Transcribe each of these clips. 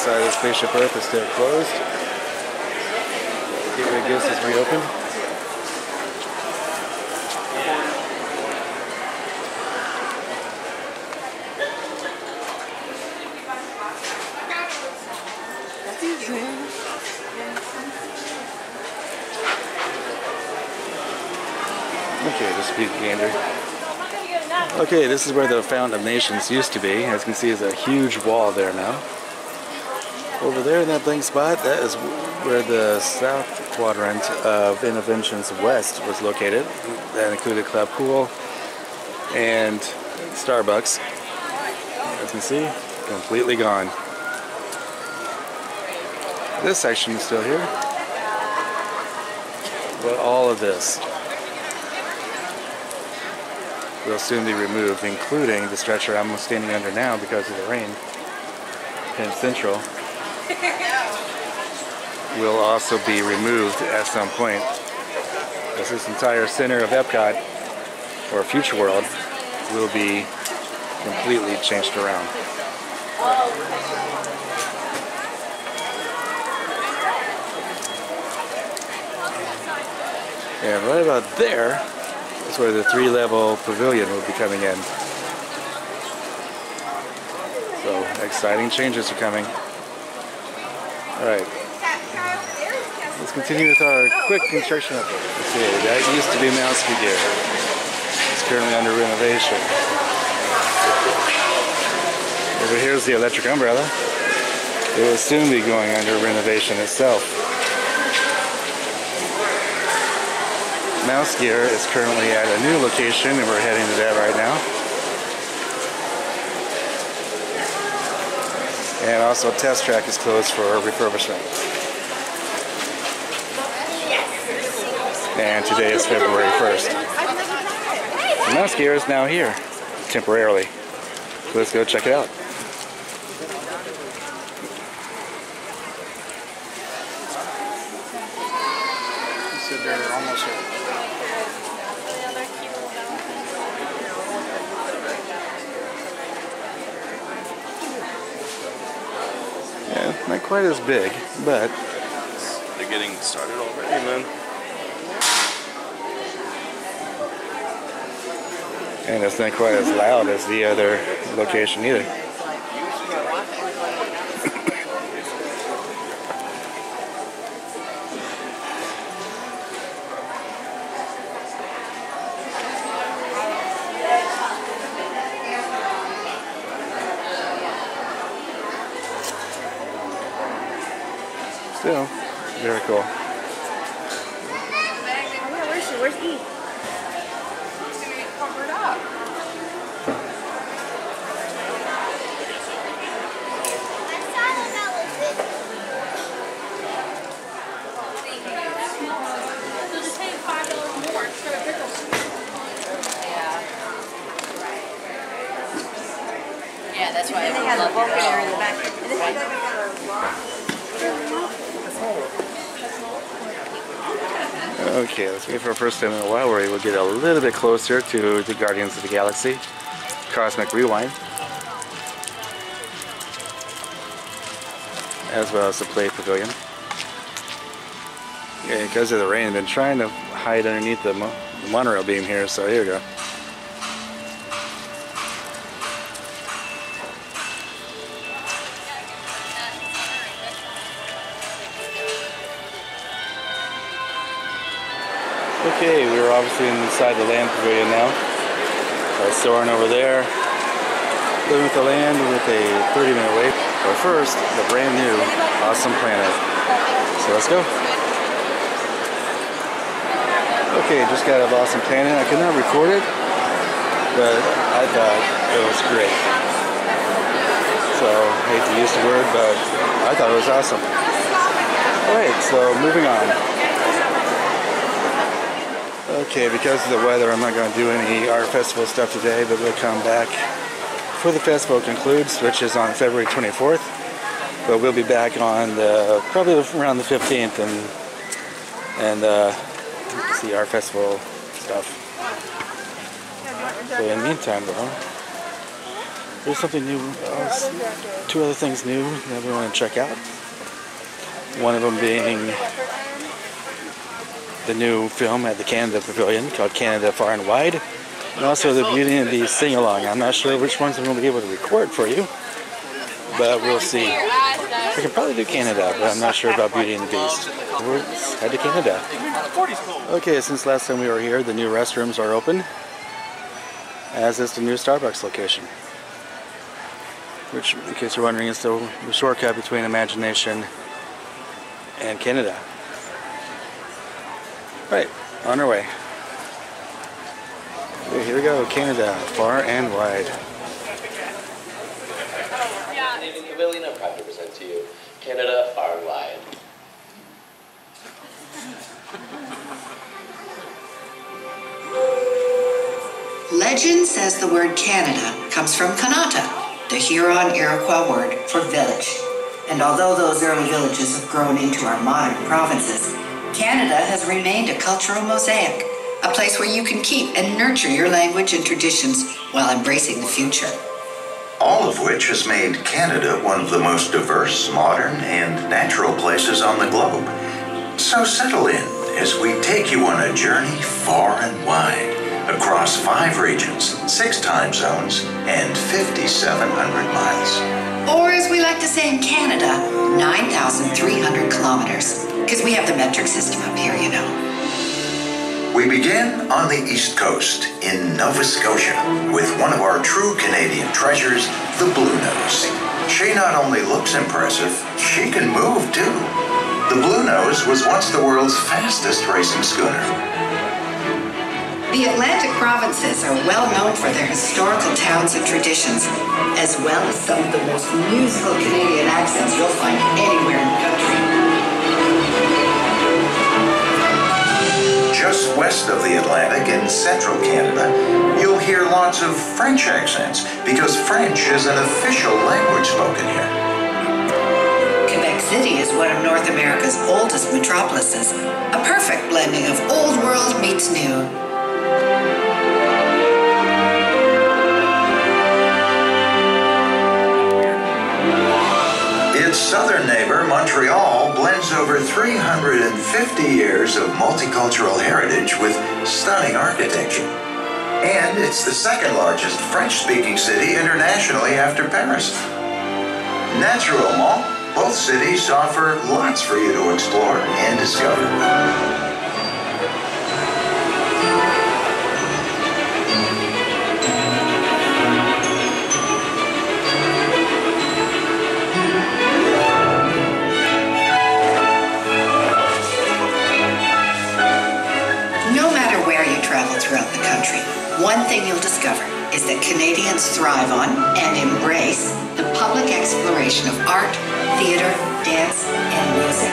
side of the Spaceship Earth is still closed. Gateway Gifts is reopened. Okay, just a peek gander. Okay, this is where the Fountain of Nations used to be. As you can see, there's a huge wall there now. Over there in that blank spot, that is where the south quadrant of Innovations West was located. That included Club Pool and Starbucks. As you can see, completely gone. This section is still here, but all of this will soon be removed, including the stretcher I'm standing under now because of the rain. Penn Central will also be removed at some point. This entire center of Epcot, or Future World, will be completely changed around. And right about there is where the 3-level pavilion will be coming in. So exciting changes are coming. Alright. Let's continue with our quick construction update. Okay, that used to be Mouse Gear. It's currently under renovation. Over here is the electric umbrella. It will soon be going under renovation itself. Mouse Gear is currently at a new location and we're heading to that right now. And also Test Track is closed for refurbishment. And today is February 1st. The Mouse Gear is now here, temporarily. So let's go check it out. You said they're almost here. Yeah, not quite as big, but they're getting started already, man. And it's not quite as loud as the other location either. Still, very cool. Where's she? Where's E? She's gonna be covered up. So just pay $5 more for a pickle. Yeah, that's why they have a volcano in the back. Okay, let's wait for our first time in a while where we'll get a little bit closer to the Guardians of the Galaxy Cosmic Rewind, as well as the Play Pavilion. Okay, because of the rain, I've been trying to hide underneath the monorail beam here, so here we go. Okay, we're obviously inside the land pavilion now. Soaring over there, living with the land with a 30-minute wait. But first, the brand new Awesome Planet. So let's go. Okay, just got out of Awesome Planet. I could not record it, but I thought it was great. So, hate to use the word, but I thought it was awesome. Alright, so moving on. Okay, because of the weather, I'm not going to do any art festival stuff today, but we'll come back before the festival concludes, which is on February 24th. But we'll be back on probably around the 15th and see art festival stuff. So in the meantime, though, There's something new, two other things new that we want to check out. One of them being the new film at the Canada Pavilion called Canada Far and Wide, and also the Beauty and the Beast sing-along. I'm not sure which ones I'm going to be able to record for you, but we'll see. We can probably do Canada, but I'm not sure about Beauty and the Beast. Let's head to Canada. Okay, since last time we were here, the new restrooms are open, as is the new Starbucks location. Which, in case you're wondering, is the shortcut between Imagination and Canada. Right, on our way. Okay, here we go, Canada, Far and Wide. Canadian Pavilion, I'm proud to present to you Canada Far and Wide. Legend says the word Canada comes from Kanata, the Huron-Iroquois word for village. And although those early villages have grown into our modern provinces, Canada has remained a cultural mosaic, a place where you can keep and nurture your language and traditions while embracing the future. All of which has made Canada one of the most diverse, modern, and natural places on the globe. So settle in as we take you on a journey far and wide, across 5 regions, 6 time zones, and 5,700 miles. Or as we like to say in Canada, 9,300 kilometers, because we have the metric system up here, you know. We begin on the East Coast in Nova Scotia with one of our true Canadian treasures, the Blue Nose. She not only looks impressive, she can move too. The Blue Nose was once the world's fastest racing schooner. The Atlantic provinces are well known for their historical towns and traditions, as well as some of the most musical Canadian accents you'll find anywhere in the country. Just west of the Atlantic in central Canada, you'll hear lots of French accents because French is an official language spoken here. Quebec City is one of North America's oldest metropolises, a perfect blending of old world meets new. Its southern neighbor, Montreal, blends over 350 years of multicultural heritage with stunning architecture. And it's the second largest French-speaking city internationally after Paris. Naturellement, both cities offer lots for you to explore and discover. Throughout the country, one thing you'll discover is that Canadians thrive on and embrace the public exploration of art, theater, dance, and music.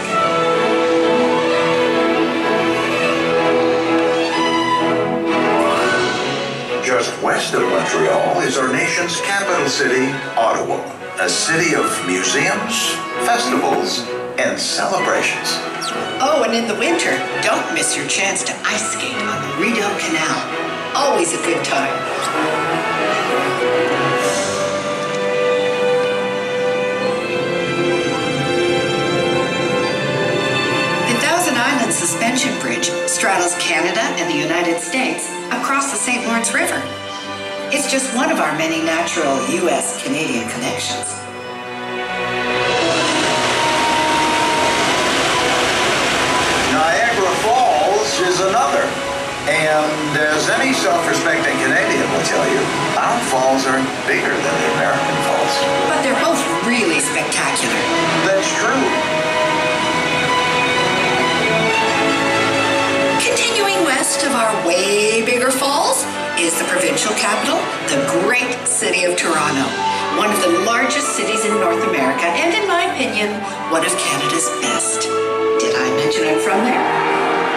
Just west of Montreal is our nation's capital city, Ottawa, a city of museums, festivals, and celebrations. Oh, and in the winter, don't miss your chance to ice skate on the Rideau Canal. Always a good time. The Thousand Islands Suspension Bridge straddles Canada and the United States across the St. Lawrence River. It's just one of our many natural U.S.-Canadian connections. Niagara Falls is another. And as any self-respecting Canadian will tell you, our falls are bigger than the American falls. But they're both really spectacular. That's true. Continuing west of our way bigger falls is the provincial capital, the great city of Toronto. One of the largest cities in North America, and in my opinion, one of Canada's best. Did I mention I'm from there?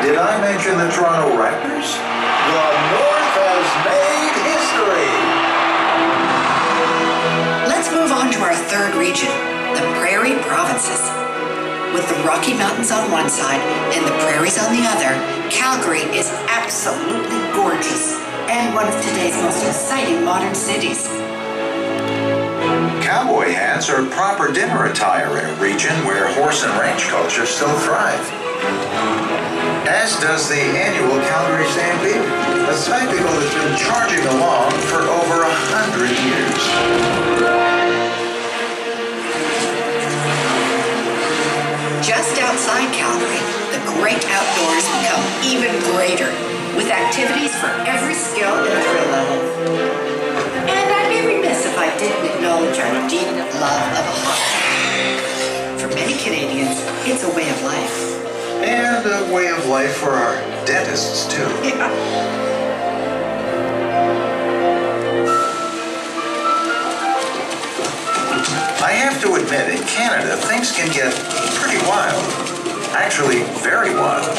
Did I mention the Toronto Raptors? The North has made history. Let's move on to our third region, the Prairie Provinces. With the Rocky Mountains on one side and the prairies on the other, Calgary is absolutely gorgeous and one of today's most exciting modern cities. Cowboy hats are proper dinner attire in a region where horse and ranch culture still thrive. As does the annual Calgary Stampede, a spectacle that's been charging along for over 100 years. Just outside Calgary, the great outdoors become even greater, with activities for every skill and thrill level. And I'd be remiss if I didn't acknowledge our deep love of a hot tub. For many Canadians, it's a way of life. And a way of life for our dentists, too. Yeah. I have to admit, in Canada, things can get pretty wild. Actually, very wild.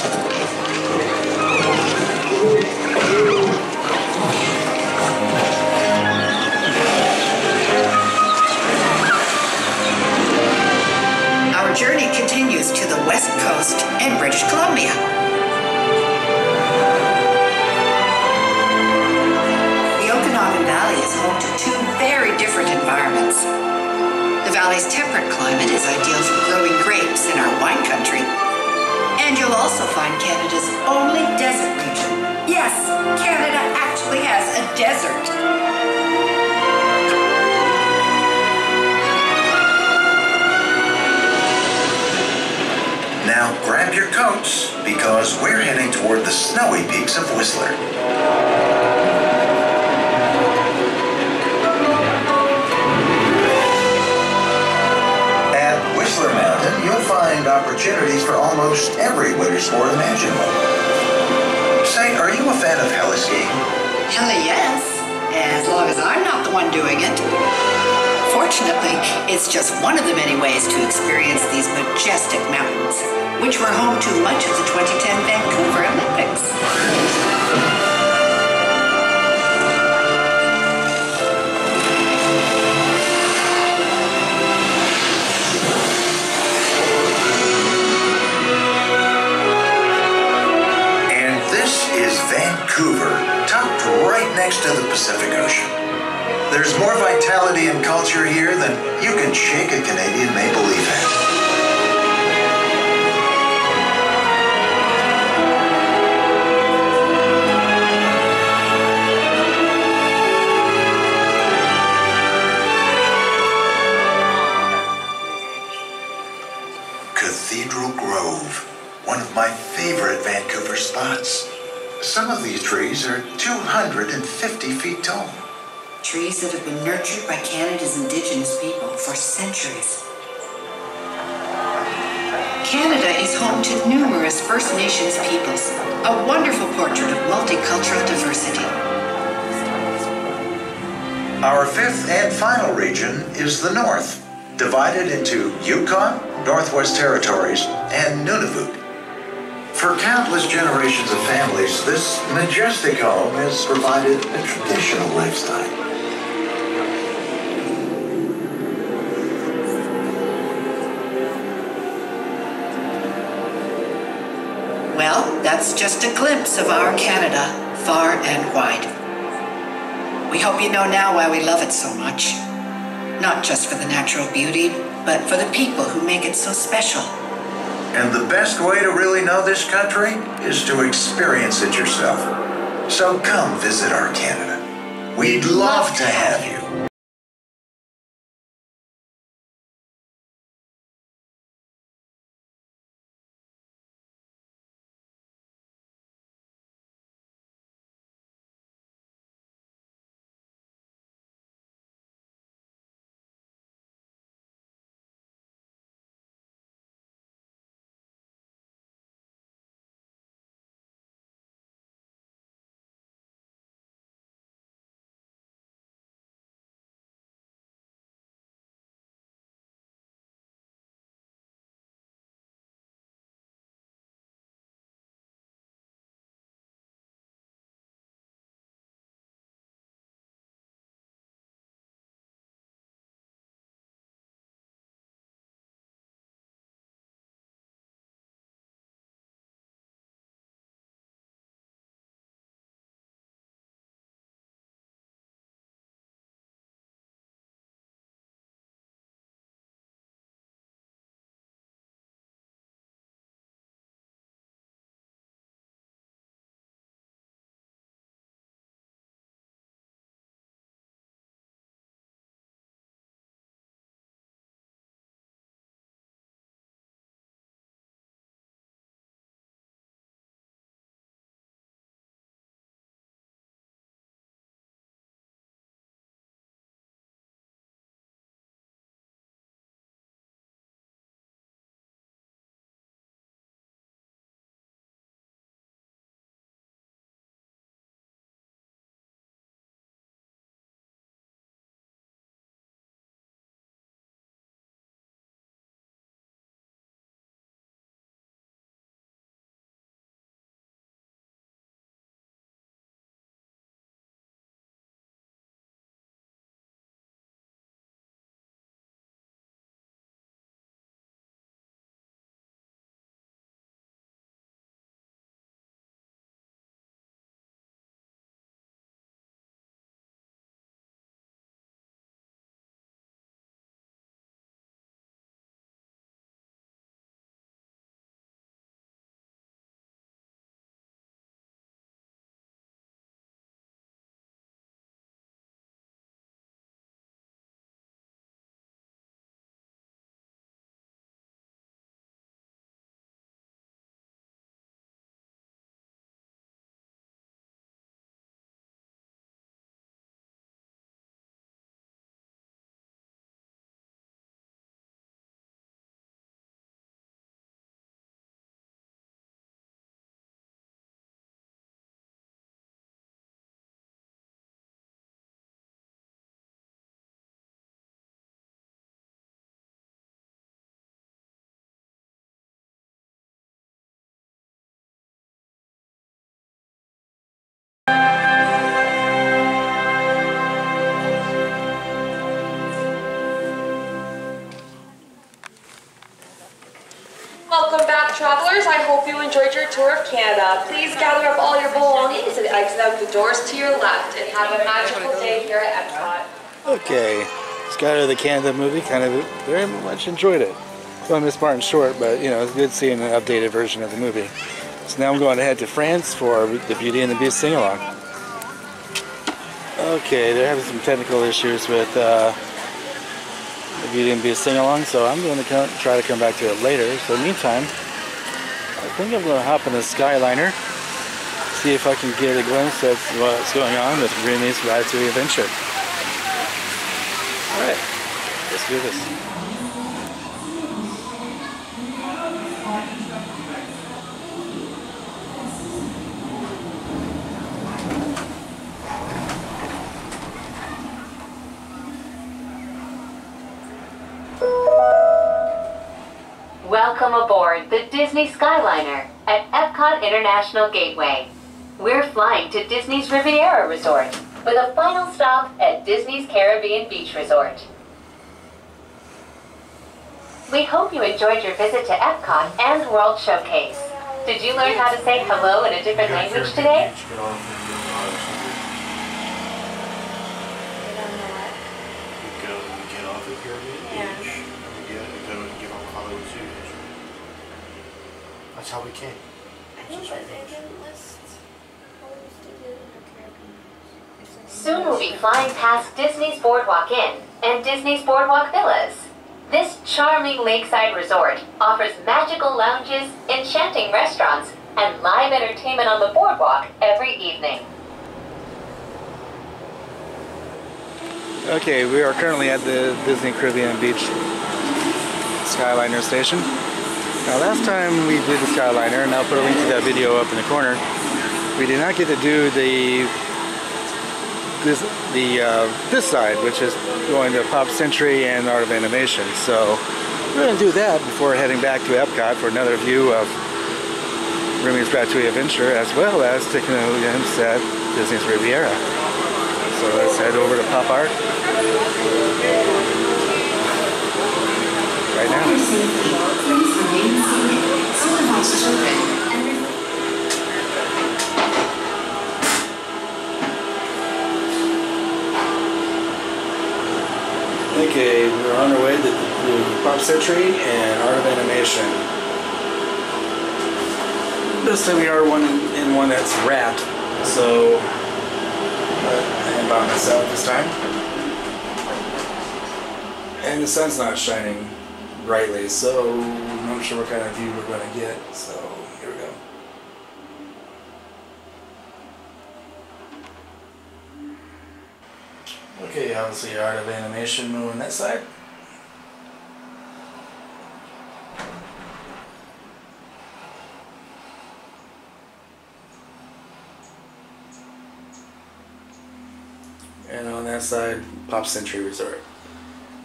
Our journey continues to the West Coast and British Columbia. The Okanagan Valley is home to two very different environments. The valley's temperate climate is ideal for growing grapes in our wine country. And you'll also find Canada's only desert region. Yes, Canada actually has a desert. Now grab your coats, because we're heading toward the snowy peaks of Whistler. At Whistler Mountain, you'll find opportunities for almost every winter sport imaginable. Say, are you a fan of heli-skiing? Hell yes, as long as I'm not the one doing it. Fortunately, it's just one of the many ways to experience these majestic mountains, which were home to much of the 2010 Vancouver Olympics. And this is Vancouver, tucked right next to the Pacific Ocean. There's more vitality and culture here than you can shake a Canadian maple leaf at. Cathedral Grove, one of my favorite Vancouver spots. Some of these trees are 250 feet tall. Trees that have been nurtured by Canada's Indigenous people for centuries. Canada is home to numerous First Nations peoples, a wonderful portrait of multicultural diversity. Our fifth and final region is the North, divided into Yukon, Northwest Territories, and Nunavut. For countless generations of families, this majestic home has provided a traditional lifestyle. Well, that's just a glimpse of our Canada, far and wide. We hope you know now why we love it so much. Not just for the natural beauty, but for the people who make it so special. And the best way to really know this country is to experience it yourself. So come visit our Canada. We'd love to have you. Welcome back, travelers. I hope you enjoyed your tour of Canada. Please gather up all your belongings and exit out the doors to your left and have a magical day here at Epcot. Okay, Skyler the Canada movie, kind of very much enjoyed it. Well, I missed Martin Short, but you know, it's good seeing an updated version of the movie. So now I'm going to head to France for the Beauty and the Beast sing-along. Okay, they're having some technical issues with the Beauty and the Beast sing-along, so I'm going to try to come back to it later. So meantime, I think I'm going to hop in the Skyliner, see if I can get a glimpse of what's going on with Remy's Ratatouille adventure. Alright, let's do this. Welcome aboard the Disney Skyliner at Epcot International Gateway. We're flying to Disney's Riviera Resort with a final stop at Disney's Caribbean Beach Resort. We hope you enjoyed your visit to Epcot and World Showcase. Did you learn how to say hello in a different language today? Get off the Caribbean Beach. That's how we came. Soon we'll be flying past Disney's Boardwalk Inn and Disney's Boardwalk Villas. This charming lakeside resort offers magical lounges, enchanting restaurants, and live entertainment on the boardwalk every evening. Okay, we are currently at the Disney Caribbean Beach Skyliner station. Now last time we did the Skyliner, and I'll put a link to that video up in the corner, we did not get to do this side, which is going to Pop Century and Art of Animation. So we're going to do that before heading back to Epcot for another view of Remy's Ratatouille Adventure, as well as taking a glimpse at Disney's Riviera. So let's head over to Pop Art right now. Please remain seated. So involves children. Okay, we're on our way to Pop Century and Art of Animation. This time we are in one that's wrapped, so I am by myself this time. And the sun's not shining brightly, so I'm not sure what kind of view we're going to get, so here we go. Okay, obviously Art of Animation on that side. And on that side, Pop Century Resort.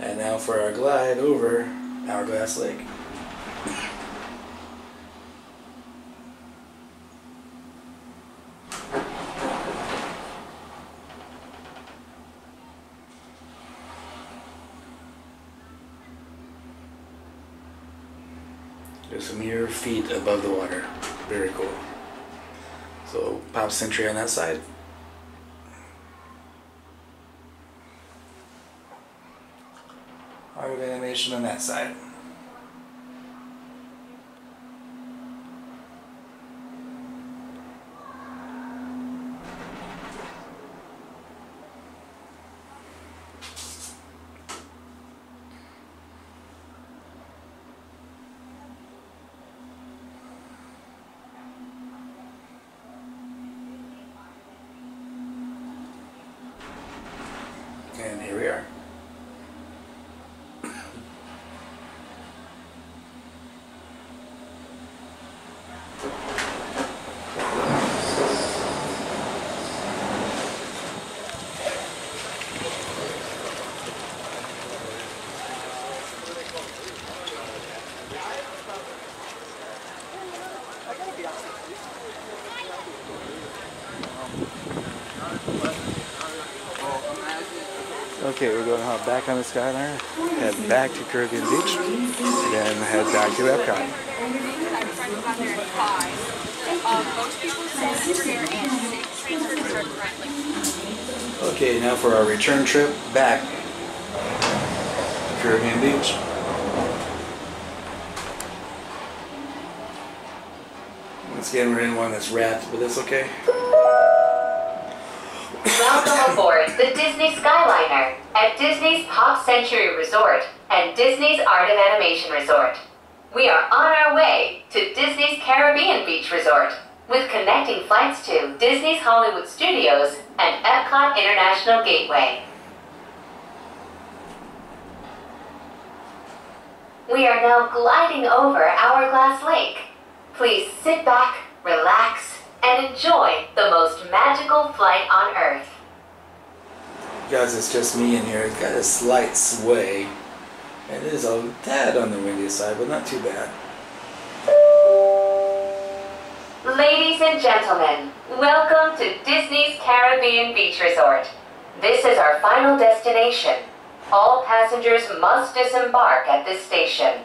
And now for our glide over Hourglass Lake. Just a mere feet above the water. Very cool. So Pop Century on that side. Art of Animation on that side. And here we are. Okay, we're going to hop back on the Skyliner, head back to Caribbean Beach, and then head back to Epcot. Okay, now for our return trip back to Caribbean Beach. Once again, we're in one that's wrapped, but that's okay. Welcome aboard the Disney Skyliner at Disney's Pop Century Resort and Disney's Art of Animation Resort. We are on our way to Disney's Caribbean Beach Resort with connecting flights to Disney's Hollywood Studios and Epcot International Gateway. We are now gliding over Hourglass Lake. Please sit back, relax, and enjoy the most magical flight on Earth. Guys, it's just me in here. It's got a slight sway. And it is a tad on the windy side, but not too bad. Ladies and gentlemen, welcome to Disney's Caribbean Beach Resort. This is our final destination. All passengers must disembark at this station.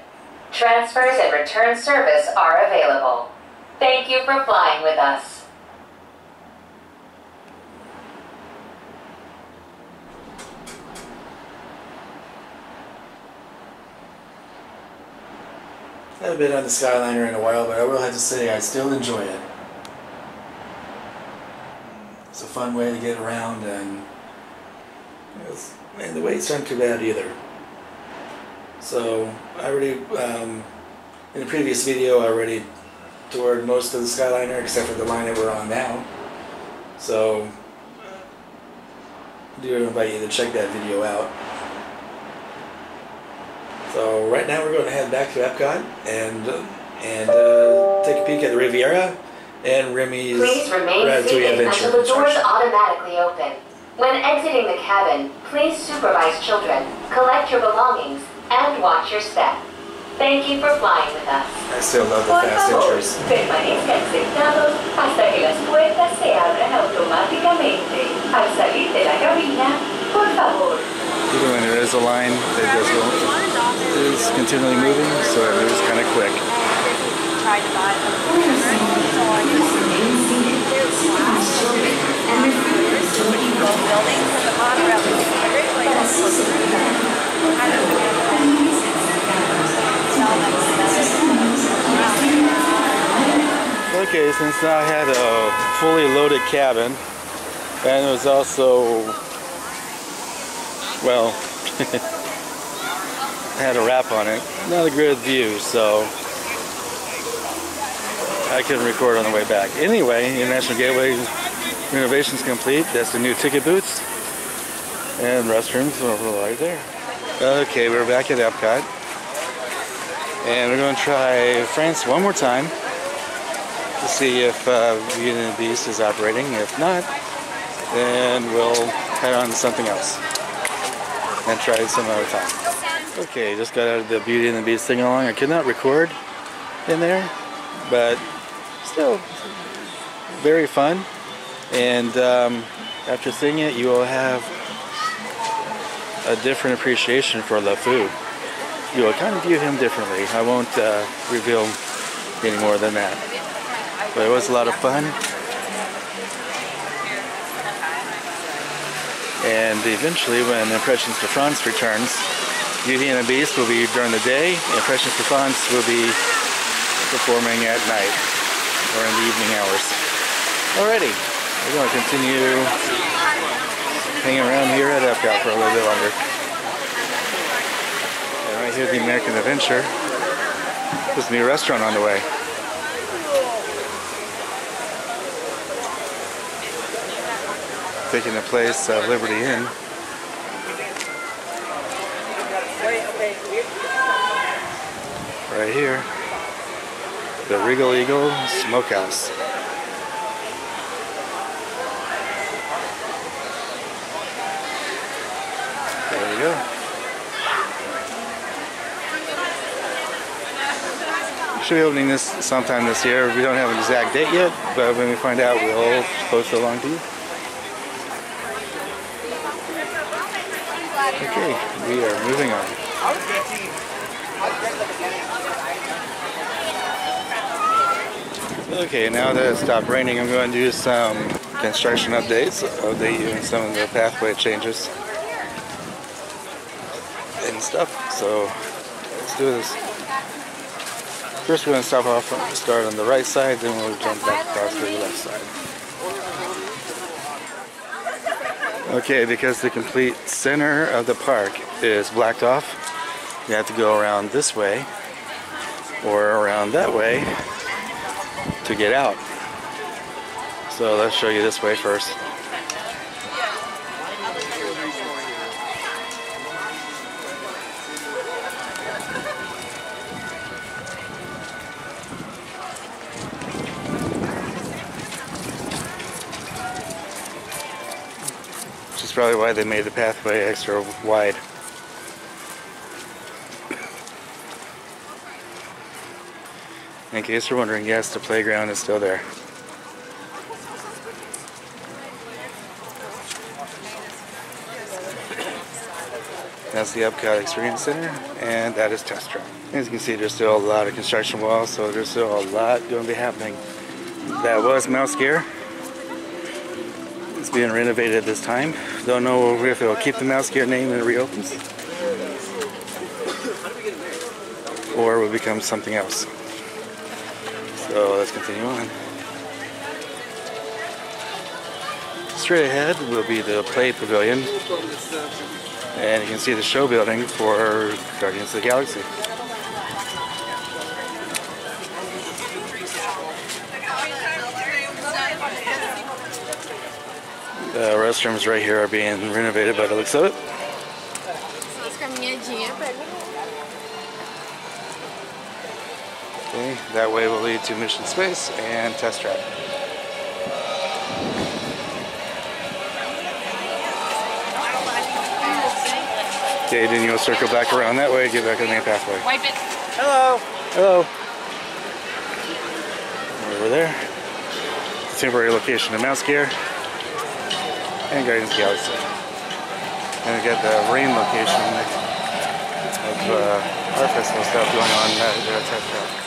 Transfers and return service are available. Thank you for flying with us. I haven't been on the Skyliner in a while, but I will have to say I still enjoy it. It's a fun way to get around, and the waits aren't too bad either. So I already, in the previous video, I already toured most of the Skyliner except for the line that we're on now. So I do invite you to check that video out. So right now we're going to head back to Epcot and take a peek at the Riviera and Remy's Ratatouille Adventure. Until the doors automatically open. When exiting the cabin, please supervise children, collect your belongings, and watch your step. Thank you for flying with us. I still love the fast entries. Permanezcan sentados hasta que las puertas se abran automáticamente. Al salir de la cabina, por favor. Even when there is a line that is continually moving, so it moves kind of quick. Okay, since I had a fully loaded cabin, and it was also, well, had a wrap on it. Not a good view, so I couldn't record on the way back. Anyway, International Gateway renovation's complete. That's the new ticket booths and restrooms over right there. Okay, we're back at Epcot, and we're going to try France one more time to see if Beauty and the Beast is operating. If not, then we'll head on to something else and try it some other time. Okay, just got out of the Beauty and the Beast sing-along. I could not record in there, but still very fun. And after seeing it, you will have a different appreciation for the food. You will kind of view him differently. I won't reveal any more than that. But it was a lot of fun. And eventually, when Impressions de France returns, Beauty and the Beast will be during the day, Impressions de France will be performing at night, or in the evening hours. Alrighty, we're going to continue hanging around here at Epcot for a little bit longer. And right here at the American Adventure, there's a new restaurant on the way. Taking the place of Liberty Inn. Right here, the Regal Eagle Smokehouse. There you go. Should be opening this sometime this year. We don't have an exact date yet, but when we find out, we'll post it along to you. Okay, we are moving on. Okay, now that it's stopped raining, I'm going to do some construction updates. I'll update you on some of the pathway changes and stuff. So let's do this. First, we're going to start on the right side, then we'll jump back across to the left side. Okay, because the complete center of the park is blacked off, you have to go around this way or around that way to get out. So let's show you this way first. Which is probably why they made the pathway extra wide. In case you're wondering, yes, the playground is still there. That's the Epcot Experience Center, and that is Test Track. As you can see, there's still a lot of construction walls, so there's still a lot going to be happening. That was Mouse Gear. It's being renovated this time. Don't know if it'll keep the Mouse Gear name when it reopens, or will become something else. So let's continue on. Straight ahead will be the Play Pavilion, and you can see the show building for Guardians of the Galaxy. The restrooms right here are being renovated by the looks of it. Okay, that way will lead to Mission Space and Test Track. Okay, then you'll circle back around that way and get back on the main pathway. Wipe it. Hello! Hello! Over there. Temporary location of Mouse Gear and Guardians of the Galaxy. And we got the rain location of our festival stuff going on at Test Track.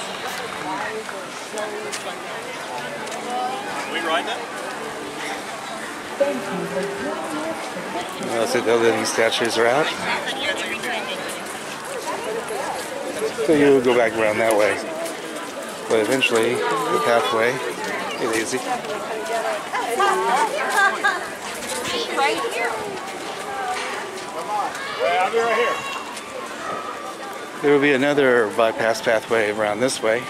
We ride that? So the living statues are out. So you'll go back around that way. But eventually, the pathway is easy. Right here. I'll be right here. There will be another bypass pathway around this way.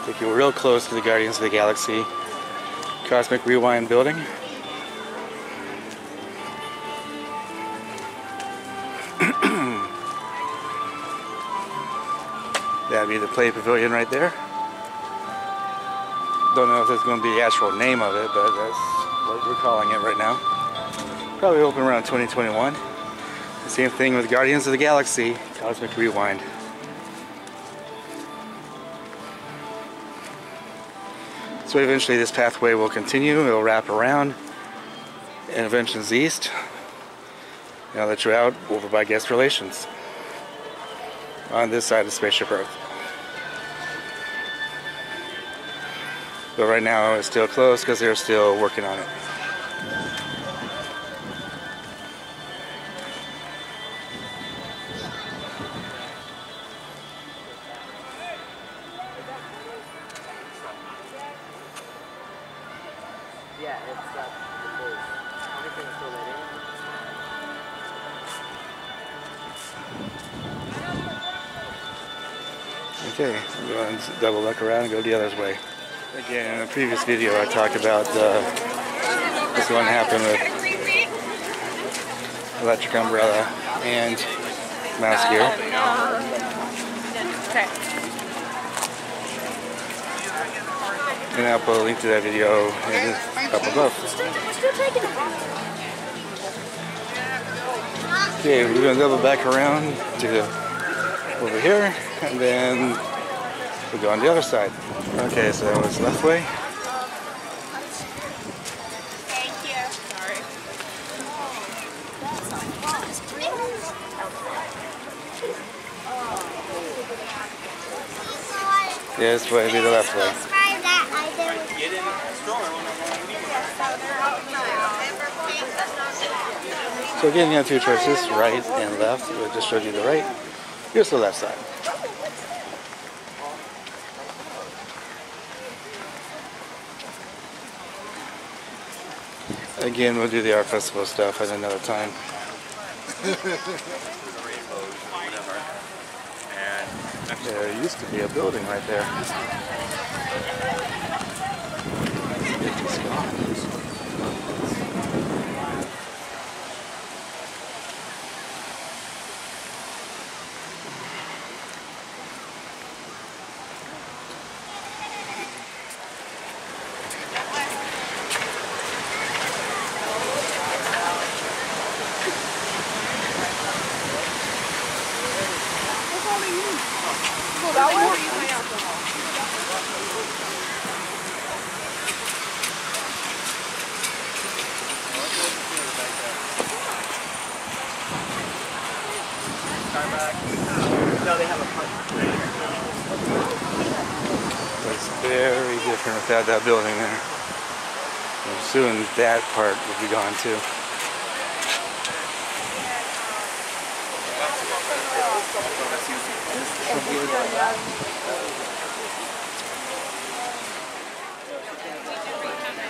Take you real close to the Guardians of the Galaxy Cosmic Rewind building. That'd be the Play Pavilion right there. Don't know if that's going to be the actual name of it, but that's what we're calling it right now. Probably open around 2021. The same thing with Guardians of the Galaxy Cosmic Rewind. So eventually this pathway will continue, it'll wrap around and eventually east. Now that you're out over by guest relations on this side of Spaceship Earth. But right now it's still closed because they're still working on it. Yeah, it's the booth. Everything is still ready. Okay, I'm going to double look around and go the other way. Again, in the previous video I talked about what's going to happen with Electric Umbrella and Mouse Gear. Okay. And I'll put a link to that video up above. Okay, we're going to double back around to over here, and then we'll go on the other side. Okay, so that was left way. Thank you. Sorry. Yeah, this way would be the left way. So again, you have two choices, right and left. We just showed you the right. Here's the left side. Again, we'll do the art festival stuff at another time. There used to be a building right there. It's gone. No, they have a park. It's very different without that building there. And soon that part will be gone too.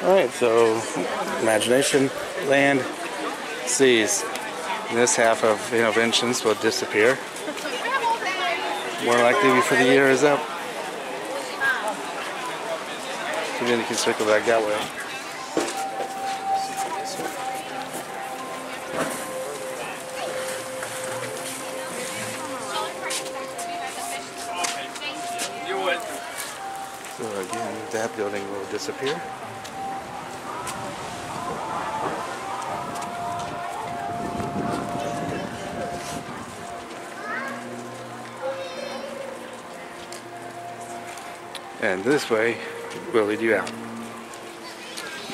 Alright, so Imagination Land seas. This half of Innovations will disappear. More likely before the year is up. And then you can circle back that way. So again, that building will disappear. And this way will lead you out.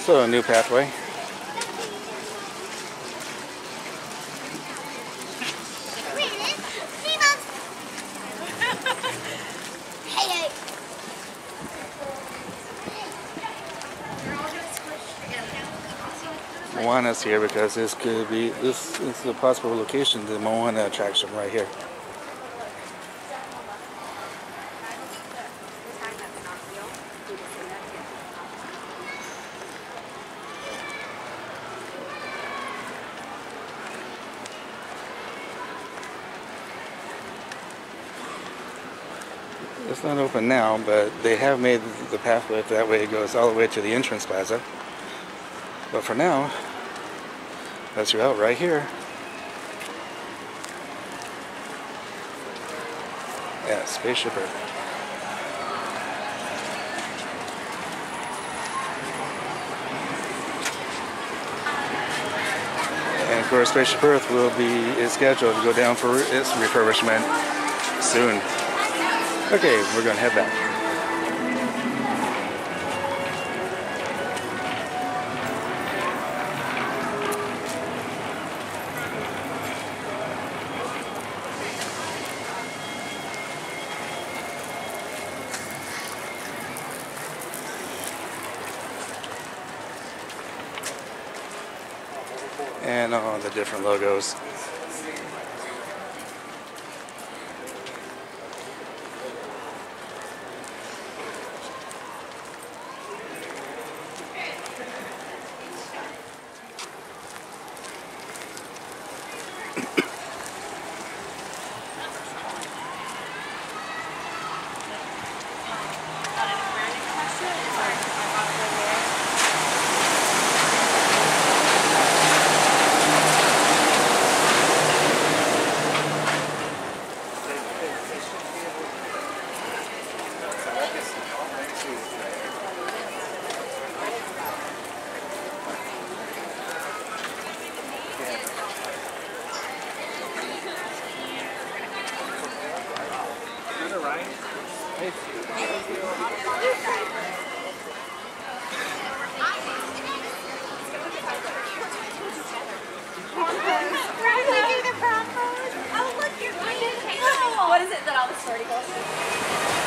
So a new pathway. Moana's here because this is a possible location to the Moana attraction right here. It's not open now, but they have made the pathway that way. It goes all the way to the entrance plaza. But for now, that's your out right here. Yeah, Spaceship Earth. And of course, Spaceship Earth is scheduled to go down for its refurbishment soon. Okay, we're going to head back. And all the different logos. What is it that all the story goes?